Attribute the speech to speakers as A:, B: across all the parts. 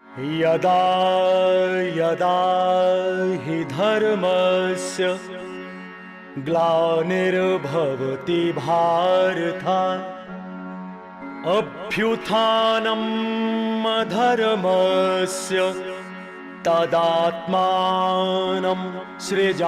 A: यदा यदा हि धर्मस्य ग्लानिर्भवति भारत अभ्युत्थानम् अधर्मस्य तदात्मानं सृजाम्यहम्।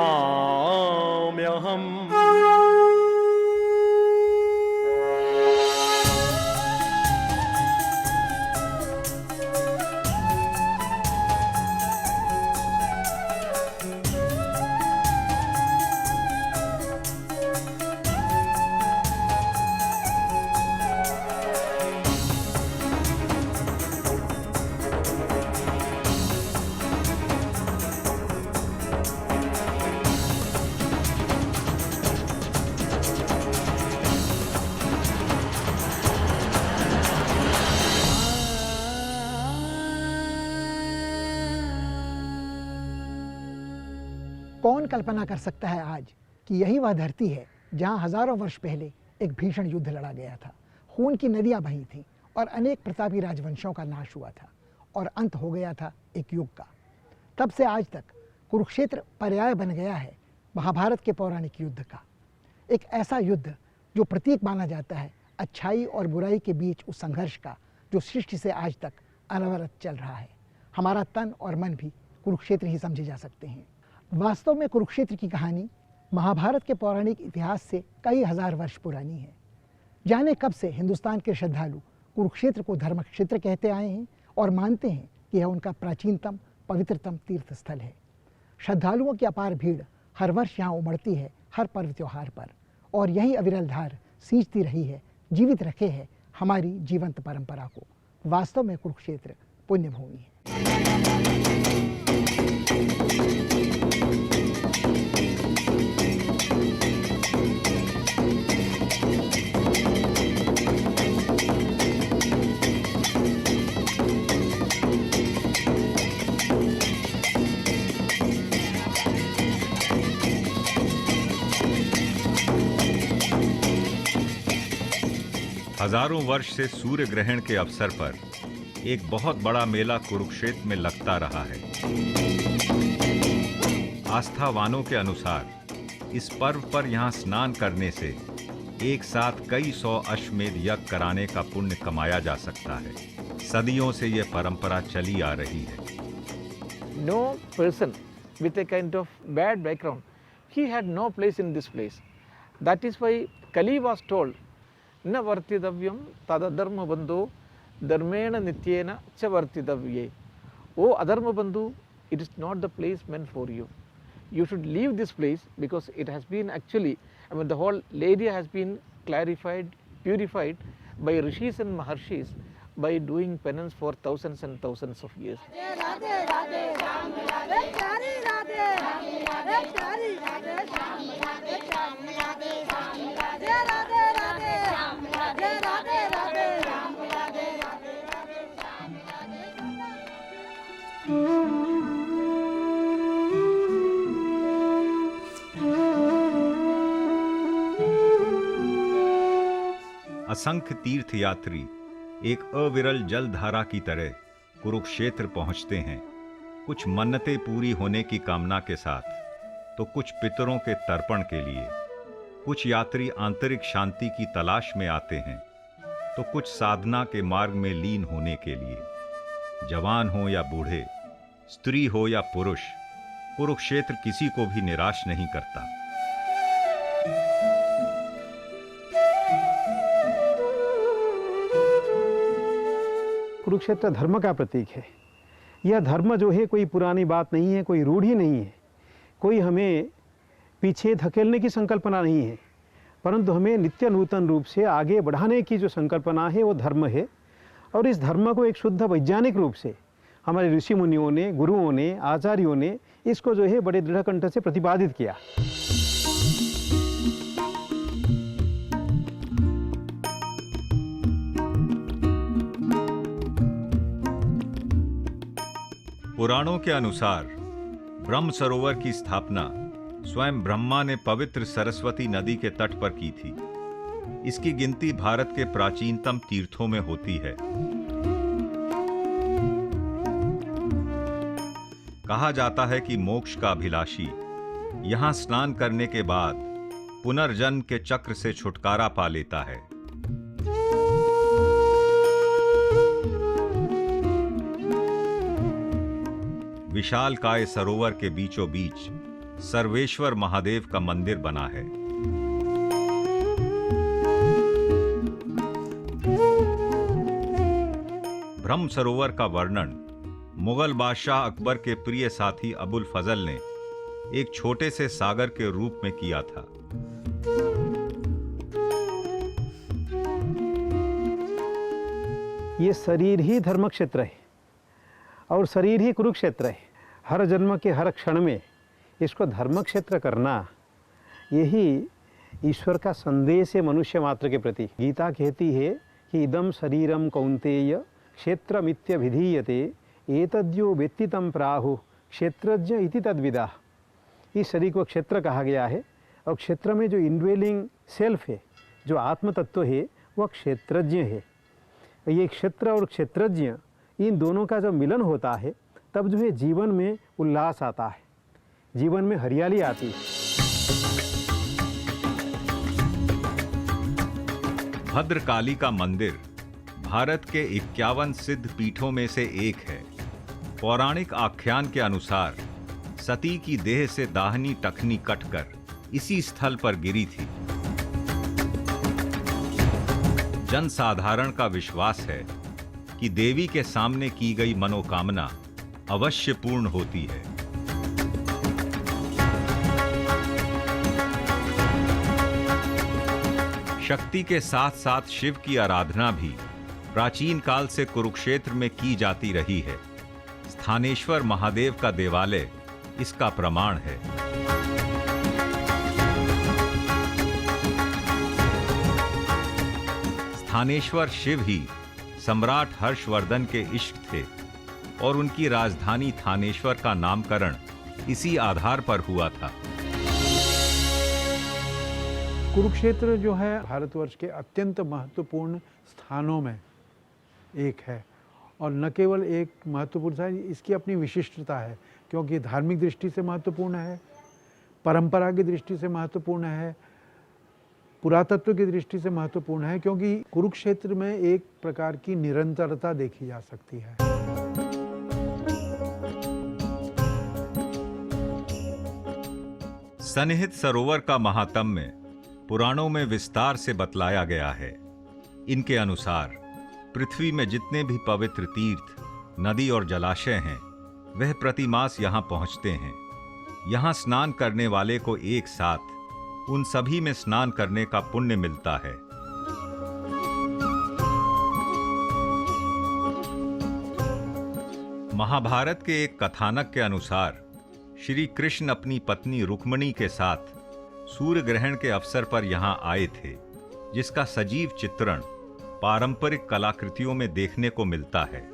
B: कौन कल्पना कर सकता है आज कि यही वह धरती है जहां हजारों वर्ष पहले एक भीषण युद्ध लड़ा गया था, खून की नदियां बही थीं और अनेक प्रतापी राजवंशों का नाश हुआ था और अंत हो गया था एक युग का। तब से आज तक कुरुक्षेत्र पर्याय बन गया है महाभारत के पौराणिक युद्ध का। एक ऐसा युद्ध जो प्रतीक माना जाता है अच्छाई और बुराई के बीच उस संघर्ष का जो सृष्टि से आज तक अनवरत चल रहा है। हमारा तन और मन भी कुरुक्षेत्र ही समझे जा सकते हैं। वास्तव में कुरुक्षेत्र की कहानी महाभारत के पौराणिक इतिहास से कई हजार वर्ष पुरानी है। जाने कब से हिंदुस्तान के श्रद्धालु कुरुक्षेत्र को धर्म क्षेत्र कहते आए हैं और मानते हैं कि यह उनका प्राचीनतम पवित्रतम तीर्थ स्थल है। श्रद्धालुओं की अपार भीड़ हर वर्ष यहाँ उमड़ती है हर पर्व त्योहार पर, और यही अविरल धार सींचती रही है, जीवित रखे है हमारी जीवंत परंपरा को। वास्तव में कुरुक्षेत्र पुण्य भूमि है।
C: हजारों वर्ष से सूर्य ग्रहण के अवसर पर एक बहुत बड़ा मेला कुरुक्षेत्र में लगता रहा है। आस्थावानों के अनुसार इस पर्व पर यहाँ स्नान करने से एक साथ कई सौ अश्वमेध यज्ञ कराने का पुण्य कमाया जा सकता है। सदियों से यह परंपरा चली आ रही है।
D: No person with a kind of bad background, he had no place in this place. That is why Kali was told, न वर्तितव्यम तदधर्म बंधु धर्मेण नित्येन च वर्तितव्ये। ओ अधर्म बंधु, it is not the place meant for you. You should leave this place because it has been actually, the whole area has been clarified, purified by rishis and maharshis by doing penance for thousands and thousands of years.
C: असंख्य तीर्थयात्री एक अविरल जलधारा की तरह कुरुक्षेत्र पहुंचते हैं, कुछ मन्नतें पूरी होने की कामना के साथ, तो कुछ पितरों के तर्पण के लिए, कुछ यात्री आंतरिक शांति की तलाश में आते हैं, तो कुछ साधना के मार्ग में लीन होने के लिए। जवान हो या बूढ़े, स्त्री हो या पुरुष, कुरुक्षेत्र किसी को भी निराश नहीं करता।
E: कुरुक्षेत्र धर्म का प्रतीक है। यह धर्म जो है कोई पुरानी बात नहीं है, कोई रूढ़ी नहीं है, कोई हमें पीछे धकेलने की संकल्पना नहीं है, परंतु हमें नित्य नूतन रूप से आगे बढ़ाने की जो संकल्पना है वो धर्म है। और इस धर्म को एक शुद्ध वैज्ञानिक रूप से हमारे ऋषि मुनियों ने, गुरुओं ने, आचार्यों ने इसको जो है बड़े दृढ़ कंठ से प्रतिपादित किया।
C: पुराणों के अनुसार ब्रह्म सरोवर की स्थापना स्वयं ब्रह्मा ने पवित्र सरस्वती नदी के तट पर की थी। इसकी गिनती भारत के प्राचीनतम तीर्थों में होती है। कहा जाता है कि मोक्ष का अभिलाषी यहाँ स्नान करने के बाद पुनर्जन्म के चक्र से छुटकारा पा लेता है। विशालकाय सरोवर के बीचों बीच सर्वेश्वर महादेव का मंदिर बना है। ब्रह्म सरोवर का वर्णन मुगल बादशाह अकबर के प्रिय साथी अबुल फजल ने एक छोटे से सागर के रूप में किया था।
E: ये शरीर ही धर्म क्षेत्र है और शरीर ही कुरुक्षेत्र है। हर जन्म के हर क्षण में इसको धर्म क्षेत्र करना, यही ईश्वर का संदेश है मनुष्य मात्र के प्रति। गीता कहती है कि इदम शरीरम कौन्तेय क्षेत्रमित्य विधीयते एतद्यो वेत्ति तं प्राहु क्षेत्रज्ञ इति तद्विदा। इस शरीर को क्षेत्र कहा गया है और क्षेत्र में जो इनवेलिंग सेल्फ है, जो आत्म तत्व है, वह क्षेत्रज्ञ है। ये क्षेत्र और क्षेत्रज्ञ, इन दोनों का जब मिलन होता है तब जो है जीवन में उल्लास आता है, जीवन में हरियाली आती है।
C: भद्रकाली का मंदिर भारत के 51 सिद्ध पीठों में से एक है। पौराणिक आख्यान के अनुसार सती की देह से दाहिनी टखनी कटकर इसी स्थल पर गिरी थी। जनसाधारण का विश्वास है कि देवी के सामने की गई मनोकामना अवश्य पूर्ण होती है। शक्ति के साथ साथ शिव की आराधना भी प्राचीन काल से कुरुक्षेत्र में की जाती रही है। स्थानेश्वर महादेव का देवालय इसका प्रमाण है। स्थानेश्वर शिव ही सम्राट हर्षवर्धन के इष्ट थे और उनकी राजधानी थानेश्वर का नामकरण इसी आधार पर हुआ था।
E: कुरुक्षेत्र जो है भारतवर्ष के अत्यंत महत्वपूर्ण स्थानों में एक है और न केवल एक महत्वपूर्ण है, इसकी अपनी विशिष्टता है क्योंकि धार्मिक दृष्टि से महत्वपूर्ण है, परंपरा की दृष्टि से महत्वपूर्ण है, पुरातत्व की दृष्टि से महत्वपूर्ण है क्योंकि कुरुक्षेत्र में एक प्रकार की निरंतरता देखी जा सकती है।
C: सन्निहित सरोवर का महात्म्य पुराणों में विस्तार से बतलाया गया है। इनके अनुसार पृथ्वी में जितने भी पवित्र तीर्थ, नदी और जलाशय हैं, वह प्रतिमास यहाँ पहुँचते हैं। यहाँ स्नान करने वाले को एक साथ उन सभी में स्नान करने का पुण्य मिलता है। महाभारत के एक कथानक के अनुसार श्री कृष्ण अपनी पत्नी रुक्मिणी के साथ सूर्य ग्रहण के अवसर पर यहाँ आए थे, जिसका सजीव चित्रण पारंपरिक कलाकृतियों में देखने को मिलता है।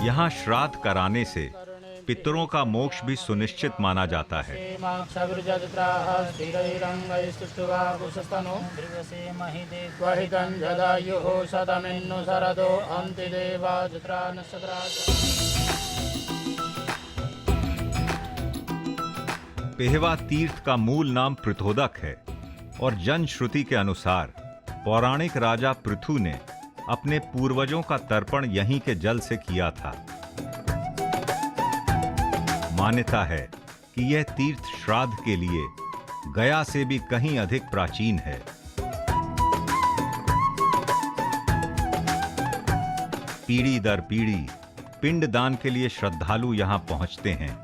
C: यहाँ श्राद्ध कराने से पितरों का मोक्ष भी सुनिश्चित माना जाता है। पेहवा तीर्थ का मूल नाम पृथोदक है और जनश्रुति के अनुसार पौराणिक राजा पृथु ने अपने पूर्वजों का तर्पण यहीं के जल से किया था। मान्यता है कि यह तीर्थ श्राद्ध के लिए गया से भी कहीं अधिक प्राचीन है। पीढ़ी दर पीढ़ी पिंडदान के लिए श्रद्धालु यहां पहुंचते हैं।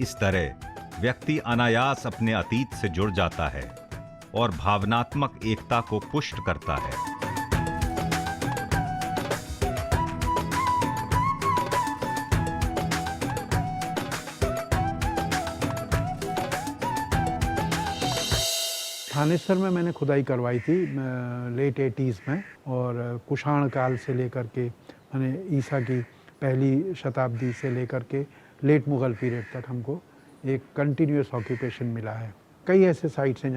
C: इस तरह व्यक्ति अनायास अपने अतीत से जुड़ जाता है और भावनात्मक एकता को पुष्ट करता है।
E: थानेश्वर में मैंने खुदाई करवाई थी लेट 80s में और कुषाण काल से लेकर के मैंने ईसा की पहली शताब्दी से लेकर के लेट मुग़ल पीरियड तक हमको एक कंटिन्यूस ऑक्यूपेशन मिला है। कई ऐसे साइट्स हैं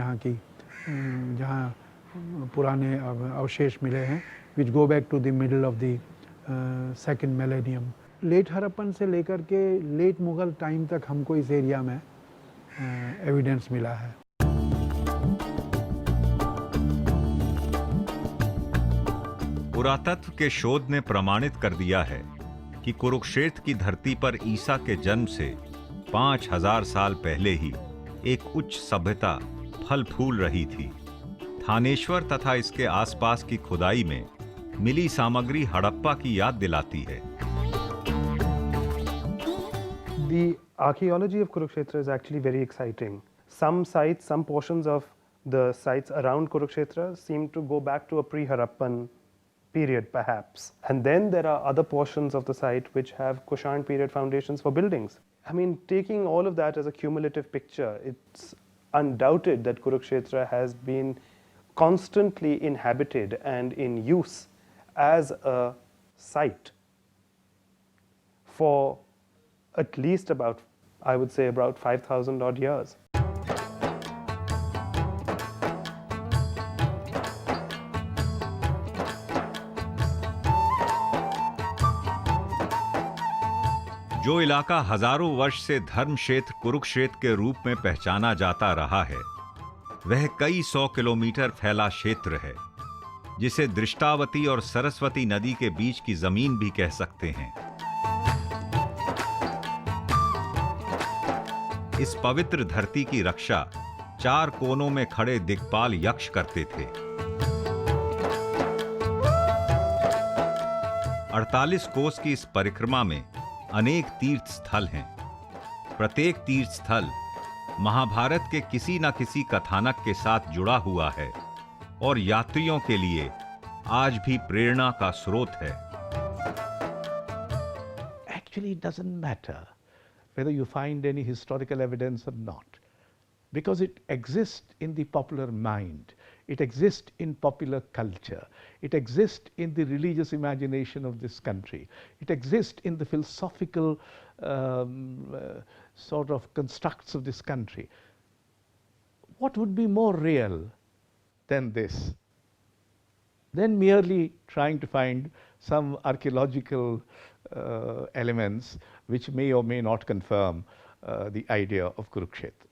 E: जहाँ पुराने अवशेष मिले हैं which go back to the middle of the second millennium. Late Harappan से लेकर के लेट मुगल टाइम तक हमको इस एरिया में एविडेंस मिला है।
C: पुरातत्व के शोध ने प्रमाणित कर दिया है कि कुरुक्षेत्र की धरती पर ईसा के जन्म से 5000 साल पहले ही एक उच्च सभ्यता फल फूल रही थी। थानेश्वर तथा इसके आसपास की खुदाई में मिली सामग्री हड़प्पा की याद दिलाती है।
F: The archaeology of Kurukshetra is actually very exciting. Some sites, some portions of the sites around Kurukshetra seem to go back to a pre-Harappan period perhaps. And then there are other portions of the site which have Kushan period foundations for buildings. I mean, taking all of that as a cumulative picture, it's undoubted that Kurukshetra has been constantly inhabited and in use as a site for at least about, I would say, about 5,000 odd years.
C: जो इलाका हजारों वर्ष से धर्म क्षेत्र कुरुक्षेत्र के रूप में पहचाना जाता रहा है, वह कई 100 किलोमीटर फैला क्षेत्र है, जिसे दृष्टावती और सरस्वती नदी के बीच की जमीन भी कह सकते हैं। इस पवित्र धरती की रक्षा 4 कोनों में खड़े दिक्पाल यक्ष करते थे। 48 कोस की इस परिक्रमा में अनेक तीर्थ स्थल हैं। प्रत्येक तीर्थ स्थल महाभारत के किसी न किसी कथानक के साथ जुड़ा हुआ है और यात्रियों के लिए आज भी प्रेरणा का स्रोत है।
D: Actually, it doesn't matter whether you find any historical evidence or not, because it exists in the popular mind, it exists in popular culture, it exists in the religious imagination of this country, it exists in the philosophical sort of constructs of this country. What would be more real than this? Than merely trying to find some archaeological elements which may or may not confirm the idea of Kurukshetra.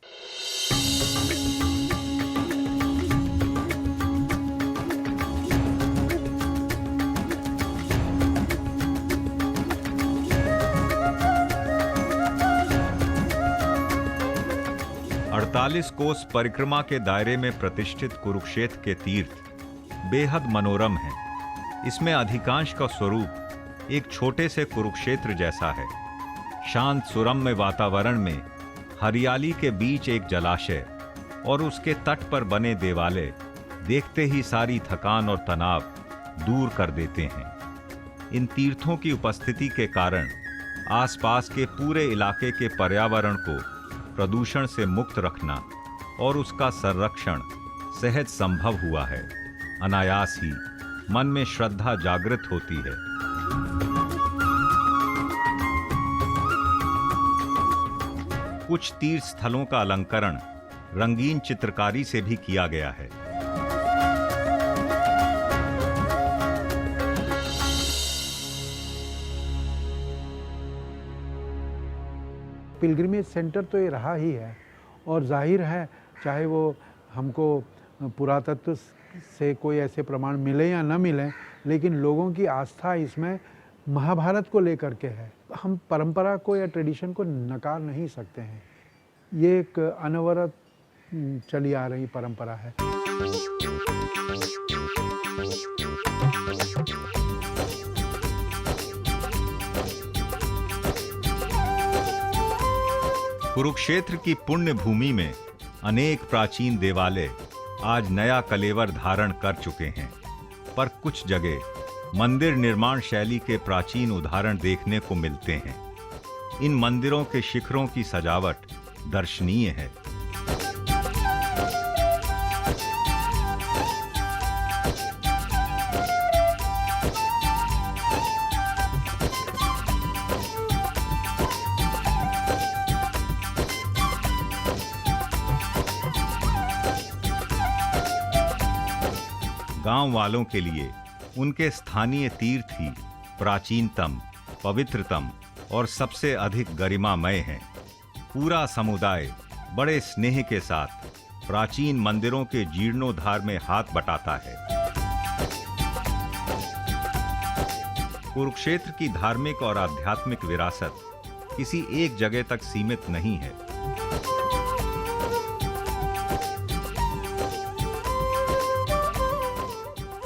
C: 48 कोस परिक्रमा के दायरे में प्रतिष्ठित कुरुक्षेत्र के तीर्थ बेहद मनोरम हैं। इसमें अधिकांश का स्वरूप एक छोटे से कुरुक्षेत्र जैसा है। शांत सुरम्य वातावरण में हरियाली के बीच एक जलाशय और उसके तट पर बने देवालय देखते ही सारी थकान और तनाव दूर कर देते हैं। इन तीर्थों की उपस्थिति के कारण आसपास के पूरे इलाके के पर्यावरण को प्रदूषण से मुक्त रखना और उसका संरक्षण सहज संभव हुआ है। अनायास ही मन में श्रद्धा जागृत होती है। कुछ तीर्थ स्थलों का अलंकरण रंगीन चित्रकारी से भी किया गया है।
E: पिलग्रिमेज सेंटर तो ये रहा ही है और जाहिर है चाहे वो हमको पुरातत्व से कोई ऐसे प्रमाण मिले या न मिले, लेकिन लोगों की आस्था इसमें महाभारत को लेकर के है। हम परंपरा को या ट्रेडिशन को नकार नहीं सकते हैं। ये एक अनवरत चली आ रही परंपरा है।
C: कुरुक्षेत्र की पुण्य भूमि में अनेक प्राचीन देवालय आज नया कलेवर धारण कर चुके हैं, पर कुछ जगह मंदिर निर्माण शैली के प्राचीन उदाहरण देखने को मिलते हैं। इन मंदिरों के शिखरों की सजावट दर्शनीय है। गांव वालों के लिए उनके स्थानीय तीर्थ ही प्राचीनतम, पवित्रतम और सबसे अधिक गरिमामय हैं। पूरा समुदाय बड़े स्नेह के साथ प्राचीन मंदिरों के जीर्णोद्धार में हाथ बटाता है। कुरुक्षेत्र की धार्मिक और आध्यात्मिक विरासत किसी एक जगह तक सीमित नहीं है।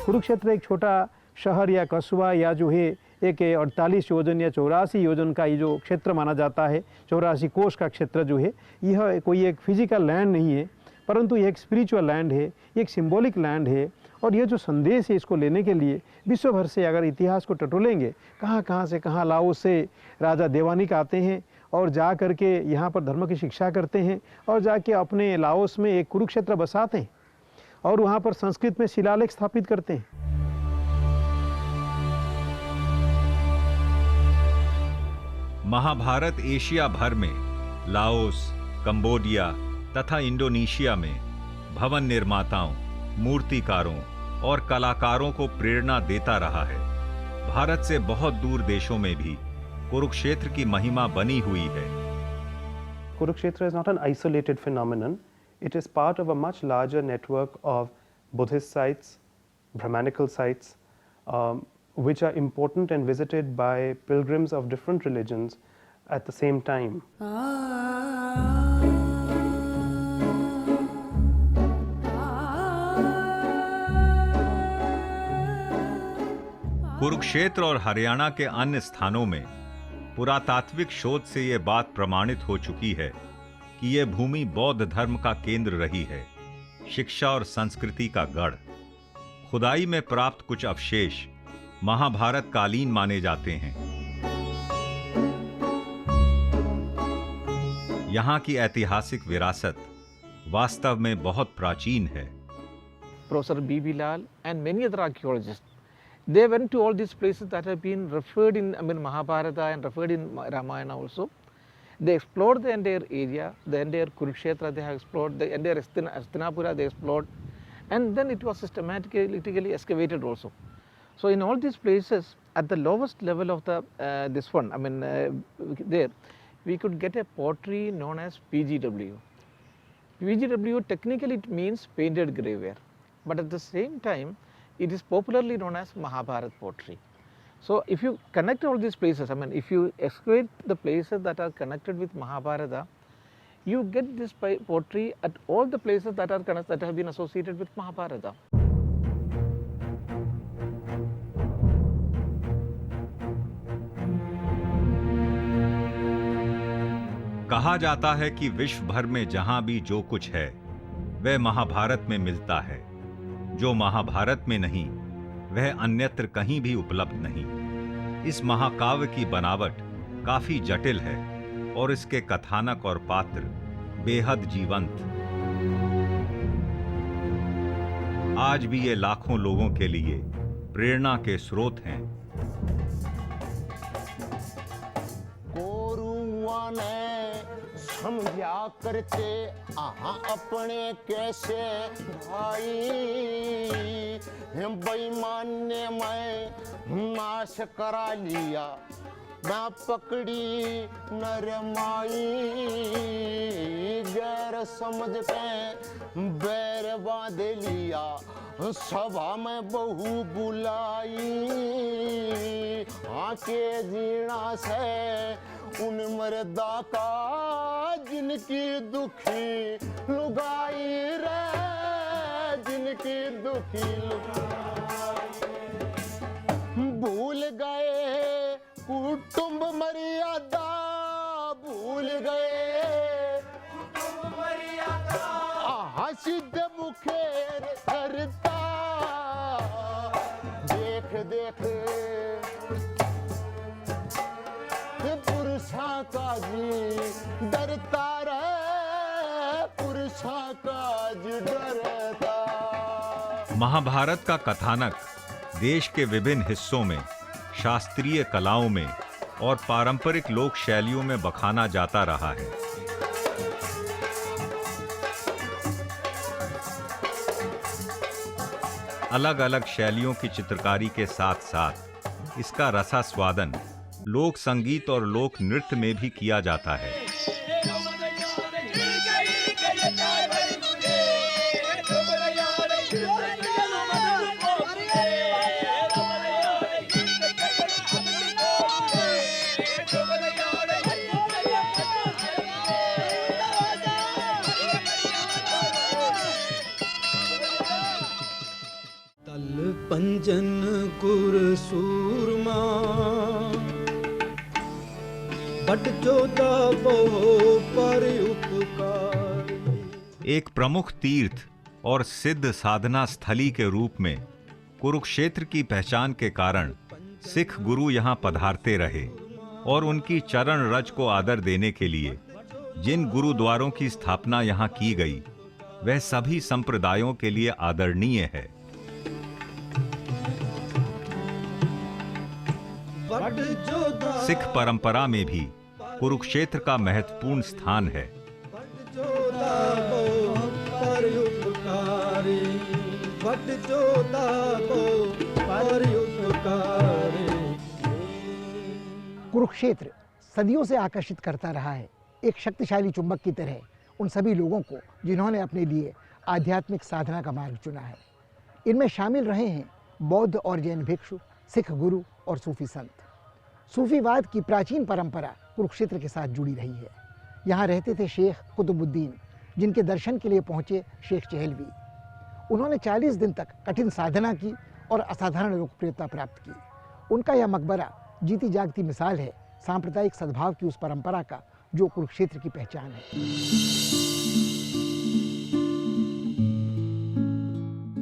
E: कुरुक्षेत्र एक छोटा शहर या कस्बा या जो है एक 48 योजन या 84 योजन का ये जो क्षेत्र माना जाता है, 84 कोस का क्षेत्र जो है, यह कोई एक फिजिकल लैंड नहीं है, परंतु यह एक स्पिरिचुअल लैंड है, एक सिंबॉलिक लैंड है। और यह जो संदेश है इसको लेने के लिए विश्व भर से अगर इतिहास को टटोलेंगे, कहाँ कहाँ से, कहाँ लाओस से राजा देवानिक आते हैं और जा करके यहाँ पर धर्म की शिक्षा करते हैं और जाके अपने लाओस में एक कुरुक्षेत्र बसाते हैं और वहाँ पर संस्कृत में शिलालेख स्थापित करते हैं।
C: महाभारत एशिया भर में लाओस, कंबोडिया तथा इंडोनेशिया में भवन निर्माताओं, मूर्तिकारों और कलाकारों को प्रेरणा देता रहा है। भारत से बहुत दूर देशों में भी कुरुक्षेत्र की महिमा बनी हुई है।
F: Kurukshetra is not an isolated phenomenon. It is part of a much larger network of Buddhist sites, Brahmanical sites, which are important and visited by pilgrims of different religions at the same time.
C: Kurukshetra और हरियाणा के अन्य स्थानों में पुरातात्विक शोध से यह बात प्रमाणित हो चुकी है कि यह भूमि बौद्ध धर्म का केंद्र रही है, शिक्षा और संस्कृति का गढ़। खुदाई में प्राप्त कुछ अवशेष महाभारत कालीन माने जाते हैं। यहाँ की ऐतिहासिक विरासत वास्तव में बहुत प्राचीन है।
D: Professor B.B. Lal and many other archaeologists, they went to all these places that have been referred in Mahabharata and referred in Ramayana also. They explored the entire area, the entire Kurukshetra they have explored, the entire Hastinapura they explored, and then it was systematically excavated also. So in all these places, at the lowest level of the this one, there, we could get a pottery known as PGW. PGW technically it means painted graveware, but at the same time, it is popularly known as Mahabharat pottery. So if you connect all these places, if you excavate the places that are connected with Mahabharata, you get this pottery at all the places that have been associated with Mahabharata.
C: कहा जाता है कि विश्व भर में जहां भी जो कुछ है वह महाभारत में मिलता है। जो महाभारत में नहीं वह अन्यत्र कहीं भी उपलब्ध नहीं। इस महाकाव्य की बनावट काफी जटिल है और इसके कथानक और पात्र बेहद जीवंत। आज भी ये लाखों लोगों के लिए प्रेरणा के स्रोत हैं।
G: समझा करते आहा अपने कैसे भाई, बेईमान ने मैं नाश करा लिया, मैं पकड़ी नरमाई, गैर समझ के बैर बांध लिया, सभा में बहू बुलाई, आके जीना से उन मर्दा का जिनकी दुखी लुगाई रे, जिनकी दुखी लुगाई। भूल गए कुटुंब मर्यादा, भूल गए कुटुंब मर्यादा, सिद्ध मुखेर करता, देख देख पुरुषा का जी डरता रहे, पुरुषा का जी डरता।
C: महाभारत का कथानक देश के विभिन्न हिस्सों में शास्त्रीय कलाओं में और पारंपरिक लोक शैलियों में बखाना जाता रहा है। अलग अलग शैलियों की चित्रकारी के साथ साथ इसका रसास्वादन लोक संगीत और लोक नृत्य में भी किया जाता है।
H: पंजन गुर सूरमा बट जोदा बहु पर उपकार।
C: एक प्रमुख तीर्थ और सिद्ध साधना स्थली के रूप में कुरुक्षेत्र की पहचान के कारण सिख गुरु यहाँ पधारते रहे और उनकी चरण रज को आदर देने के लिए जिन गुरुद्वारों की स्थापना यहाँ की गई वह सभी संप्रदायों के लिए आदरणीय है। सिख परंपरा में भी कुरुक्षेत्र का महत्वपूर्ण स्थान है।
B: कुरुक्षेत्र सदियों से आकर्षित करता रहा है, एक शक्तिशाली चुंबक की तरह उन सभी लोगों को जिन्होंने अपने लिए आध्यात्मिक साधना का मार्ग चुना है। इनमें शामिल रहे हैं बौद्ध और जैन भिक्षु, सिख गुरु और सूफी संत। सूफीवाद की प्राचीन परंपरा कुरुक्षेत्र के साथ जुड़ी रही है। यहाँ रहते थे शेख कुतुबुद्दीन, जिनके दर्शन के लिए पहुँचे शेख चहलवी। उन्होंने 40 दिन तक कठिन साधना की और असाधारण लोकप्रियता प्राप्त की। उनका यह मकबरा जीती जागती मिसाल है सांप्रदायिक सद्भाव की उस परंपरा का जो कुरुक्षेत्र की पहचान है।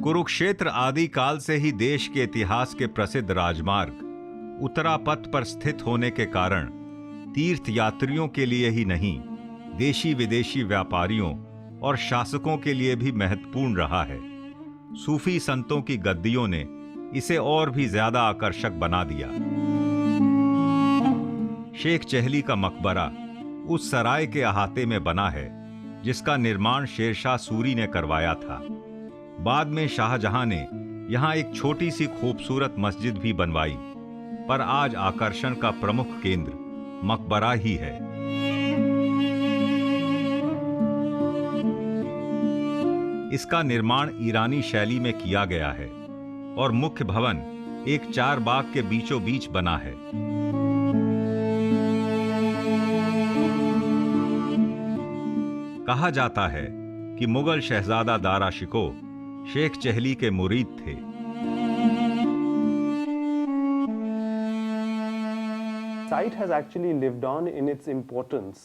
C: कुरुक्षेत्र आदिकाल से ही देश के इतिहास के प्रसिद्ध राजमार्ग उत्तरापथ पर स्थित होने के कारण तीर्थ यात्रियों के लिए ही नहीं, देशी विदेशी व्यापारियों और शासकों के लिए भी महत्वपूर्ण रहा है। सूफी संतों की गद्दियों ने इसे और भी ज्यादा आकर्षक बना दिया। शेख चहली का मकबरा उस सराय के अहाते में बना है जिसका निर्माण शेरशाह सूरी ने करवाया था। बाद में शाहजहां ने यहां एक छोटी सी खूबसूरत मस्जिद भी बनवाई, पर आज आकर्षण का प्रमुख केंद्र मकबरा ही है। इसका निर्माण ईरानी शैली में किया गया है और मुख्य भवन एक 4 बाग के बीचों बीच बना है। कहा जाता है कि मुगल शहजादा दारा शिकोह शेख चहली के मुरीद थे।
F: Site has actually lived on in its importance,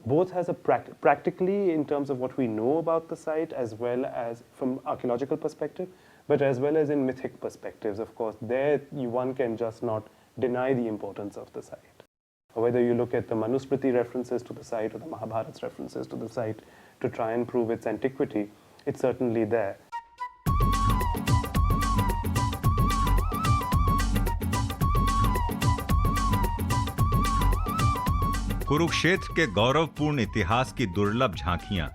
F: both as a practically in terms of what we know about the site, as well as from archaeological perspective, but as well as in mythic perspectives. Of course, there one can just not deny the importance of the site. Whether you look at the Manusmriti references to the site or the Mahabharat's references to the site to try and prove its antiquity, it's certainly there.
C: Kurukshetra के गौरवपूर्ण इतिहास की दुर्लभ झांकियां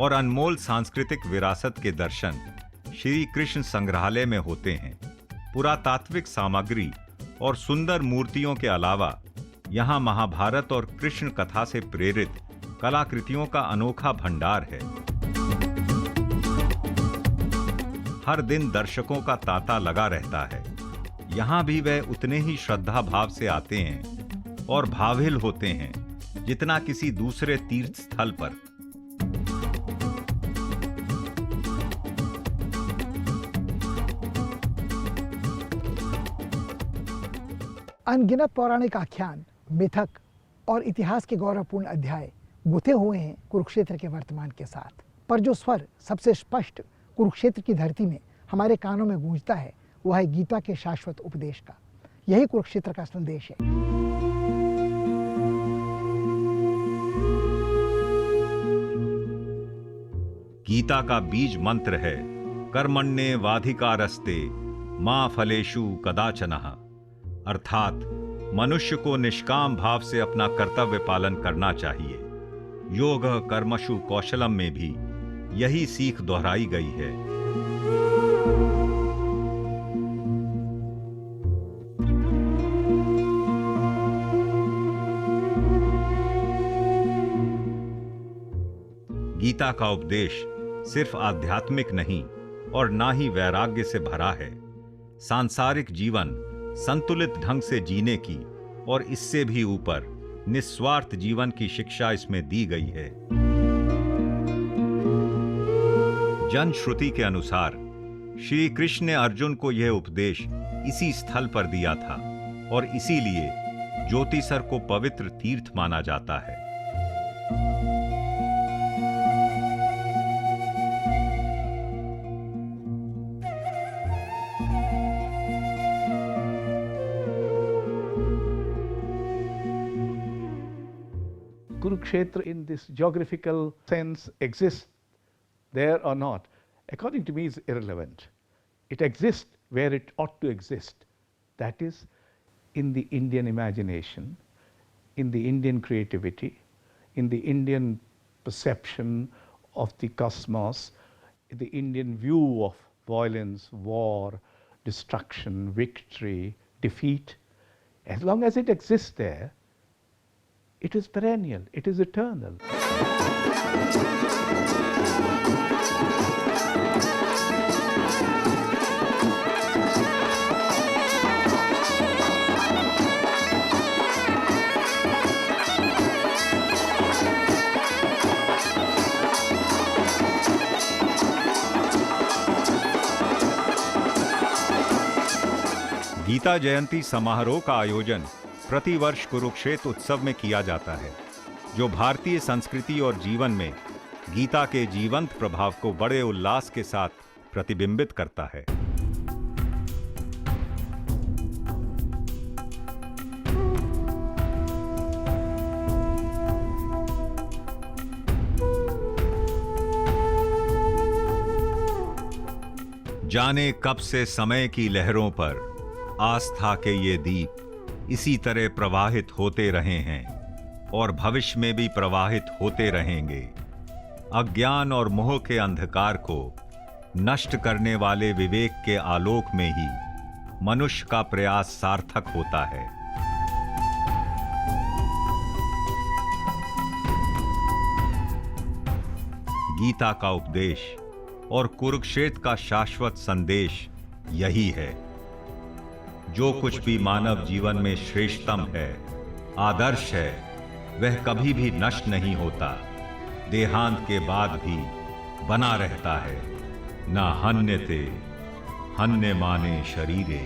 C: और अनमोल सांस्कृतिक विरासत के दर्शन श्री कृष्ण संग्रहालय में होते हैं। पुरातात्विक सामग्री और सुंदर मूर्तियों के अलावा यहाँ महाभारत और कृष्ण कथा से प्रेरित कलाकृतियों का अनोखा भंडार है। हर दिन दर्शकों का तांता लगा रहता है। यहाँ भी वह उतने ही श्रद्धा भाव से आते हैं और भाविल होते हैं जितना किसी दूसरे तीर्थ स्थल पर।
B: अनगिनत पौराणिक आख्यान, मिथक और इतिहास के गौरवपूर्ण अध्याय गुथे हुए हैं कुरुक्षेत्र के वर्तमान के साथ, पर जो स्वर सबसे स्पष्ट कुरुक्षेत्र की धरती में हमारे कानों में गूंजता है वह है गीता के शाश्वत उपदेश का। यही कुरुक्षेत्र का संदेश है।
C: गीता का बीज मंत्र है कर्मण्ये वाधिकारस्ते मा फलेषु कदाचनः, अर्थात मनुष्य को निष्काम भाव से अपना कर्तव्य पालन करना चाहिए। योग कर्मशु कौशलम में भी यही सीख दोहराई गई है। गीता का उपदेश सिर्फ आध्यात्मिक नहीं और ना ही वैराग्य से भरा है। सांसारिक जीवन संतुलित ढंग से जीने की और इससे भी ऊपर निस्वार्थ जीवन की शिक्षा इसमें दी गई है। जनश्रुति के अनुसार श्री कृष्ण ने अर्जुन को यह उपदेश इसी स्थल पर दिया था और इसीलिए ज्योतिसर को पवित्र तीर्थ माना जाता है।
D: Kurukshetra in this geographical sense exists there or not, according to me, is irrelevant. It exists where it ought to exist. That is, in the Indian imagination, in the Indian creativity, in the Indian perception of the cosmos, the Indian view of violence, war, destruction, victory, defeat. As long as it exists there, it is perennial, it is eternal.
C: Gita Jayanti समारोह का आयोजन प्रतिवर्ष कुरुक्षेत्र उत्सव में किया जाता है, जो भारतीय संस्कृति और जीवन में गीता के जीवंत प्रभाव को बड़े उल्लास के साथ प्रतिबिंबित करता है। जाने कब से समय की लहरों पर आस्था के ये दीप इसी तरह प्रवाहित होते रहे हैं और भविष्य में भी प्रवाहित होते रहेंगे। अज्ञान और मोह के अंधकार को नष्ट करने वाले विवेक के आलोक में ही मनुष्य का प्रयास सार्थक होता है। गीता का उपदेश और कुरुक्षेत्र का शाश्वत संदेश यही है। जो कुछ भी मानव जीवन में श्रेष्ठतम है, आदर्श है, वह कभी भी नष्ट नहीं होता, देहांत के बाद भी बना रहता है। न हन्यते हन्य माने शरीरे।